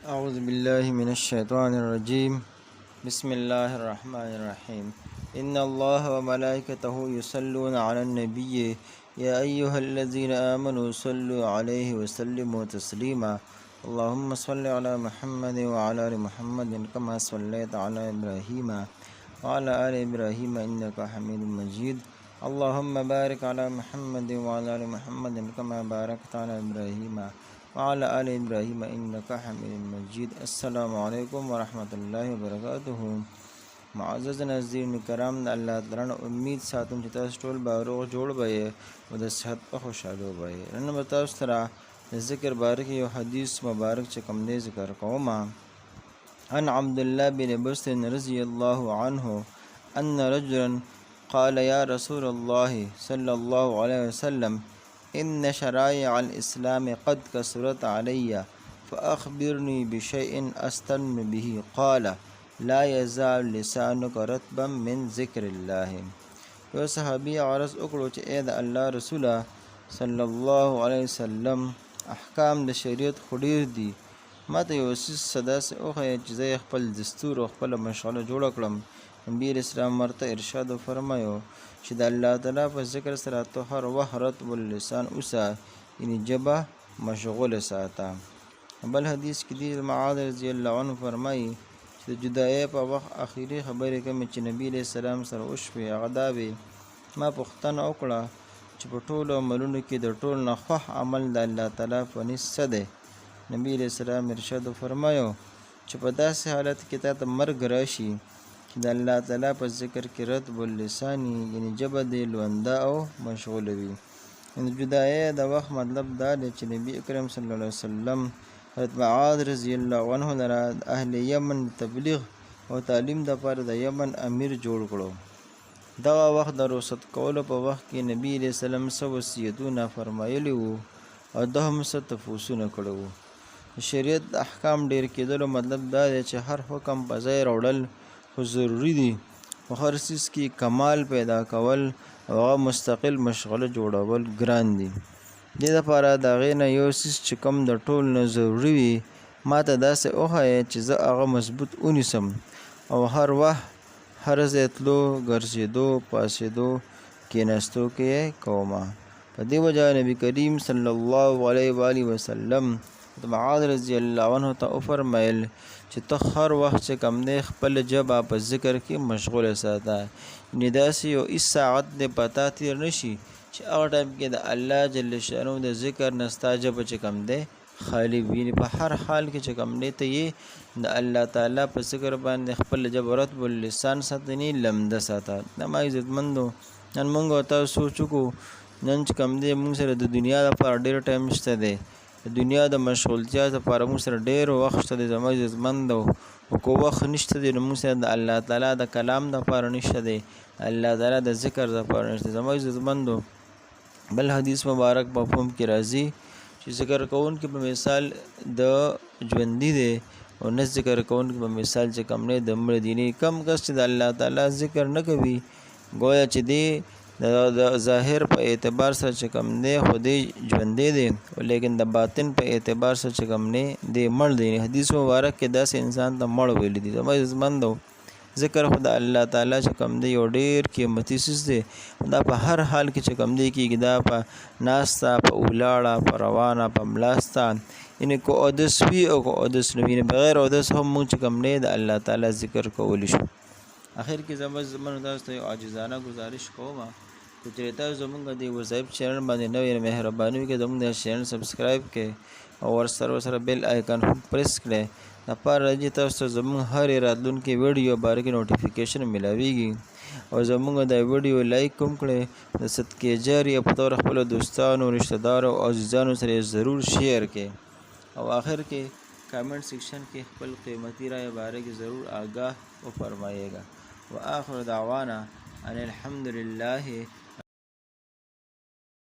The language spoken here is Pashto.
أعوذ بالله من الشيطان الرجيم بسم الله الرحمن الرحيم إن الله وملائكته يصلون على النبي يا أيها الذين آمنوا صلوا عليه وسلموا تسليما اللهم صل على محمد وعلى آل محمد كما صليت على إبراهيم وعلى آل إبراهيم إنك حميد مجيد اللهم بارك على محمد وعلى آل محمد كما باركت على إبراهيم وعلى آل إبراهيم إنك حميد مجيد السلام علیکم ورحمۃ اللہ وبرکاتہ. معزز ناظرین کرام، د الله تعالی نه امید ساتم چې تاسو ټول به روغ جوړ به یې او د صحت په خوشحالو به یې. نن به تاسو سره د ذکر باره کې یو حدیث مبارک چې کوم دی ذکر کوم. عن عبد الله بن بسر رضی الله عنه ان رجلا قال يا رسول الله صلى الله عليه وسلم إن شرائع الإسلام قد كثرت علي فأخبرني بشيء أستن به قال لا يزال لسانك رطبا من ذكر الله. یو صحابي عرض وکړو چې اے د الله رسول صلی الله علیه وسلم احکام د شریعت خو ډیر دي، ما ته یو څیز داسې وښیه چې زه خپل دستور او خپله مشغله جوړه کړم. نبي اسلام ورته ارشاد فرمایو چې د الله تعالی په ذکر سره تو هر وخت رطب اللسان اوسه، یعنی ژبه مشغوله ساته. بل حدیث کې دی معاذ رضی الله عنه فرمایي چې د جدایۍ په وخت اخري خبرې کومې چې نبي علیه السلام سره وشوې هغه دا وې: ما پوښتنه وکړه چې په ټولو عملونو کې د ټول نه خوښ عمل د الله تعالی په نزد څه دی؟ نبي علیه السلام ارشاد فرمایو چې په داسې حالت کې تا ته مرګ راشي چې د الله تعالی په ذکر کې رطب اللساني، یعنی ژبه دې لونده او مشغوله وي. د جدایۍ د وخت مطلب دا دی چې نبي اکرم صلی الله علیه وسلم حضرت معاذ رضی الله عنه لره د اهل یمن تبلیغ او تعلیم دپاره د یمن امیر جوړ کړو. دغه وخت د رخصت کولو په وخت کې نبي علیه السلام څه وصیتونه فرمایلي وو او ده هم څه تفوسونه کړي وو. د شریعت د احکام ډیر کېدلو مطلب دا دی چې هر حکم په ځای راوړل خو ضروري دي، خو هر څیز کې کمال پیدا کول او هغه مستقل مشغله جوړول ګران دي. دې دپاره د هغې نه یو څیز چې کوم د ټول نه ضروري وي ما ته داسې وښایه چې زه هغه مضبوط ونیسم او هر وخت هر ځای تلو، ګرځېدو، پاڅېدو، کېناستو کې یې کومه. په دې وجه نبي کریم صلی الله علیه و آله وسلم معاذ رضی الله عنه ته وفرمیل چې ته هر وخت چې کوم دی خپله ژبه په ذکر کې مشغوله ساته، یعنې داسې یو هېڅ ساعت دی په تا تېر نه شي چې هغه ټایم کې د الله جل شانو د ذکر نه ستا ژبه چې کوم دی خالی وي. په هر حال کې چې کوم دی ته یې د الله تعالی په ذکر باندې خپله ژبه رطب اللسان ساتنې لمده ساته. زما عزتمندو، نن موږ او تاسو سوچ وکړو نن چې کوم دی موږ سره د دنیا لپاره ډېر ټایم شته دی، د دنیا د مشغولتیا لپاره موږ سره ډېر وخت شته دی. زما عزتمندو، که وخت نشته دی نو موږ سره د الله تعالی د کلام دپاره نشته دی، الله تعالی د ذکر دپاره نشته. زما عزتمندو، بل حدیث مبارک مفهوم کې راځي چې ذکر کوونکي په مثال د ژوندي دی او نه ذکر کوونکي په مثال چې کوم دی د مړه دی. کم کس چې د الله تعالی ذکر نه کوي گویا چې دی د ظاهر په اعتبار سره چې کوم دی خو دی ژوندی دی، لیکن د باطن په اعتبار سره چې کوم دی مړ دی. حدیث مبارک کې داسې انسان ته مړ ویلی دی. زما عزتمندو، ذکر خو د الله تعالی چې کوم دی یو ډېر قیمتي څیز دی. دا په هر حال کې چې کوم دی کېږي، دا په ناسته، په ولاړه، په روانه، په ملاسته، یعنې که اودس وي او که اودس نه وي، بغیر اودس هم موږ چې کوم دی د الله تعالی ذکر کولی شو. اخر کې زمونږ تاسو ته یو عاجزانه ګزارش کوم که چېرې تاسو زمونږ د وظایف چینل باندې نوی مهرباني وکړئ زمونږ د چینل سبسکرایب کړئ او ورسره بیل آیکن هم پریس کړئ دپاره راځي تاسو ته زمونږ هرې راتلونکې ویډیو باره کې نوټیفیکیشن میلاویږي. او زمونږ د ویډیو لایک هم کړئ، د صدقې جاریه په طور خپلو دوستانو، رشته دارو او عزیزانو سره یې ضرور شیر کړئ. او آخر کې کامنټ سیکشن کې خپل قیمتي رایې باره کې ضرور آگاہ وفرمایئیگا. وآخر دعوانا ان الحمد لله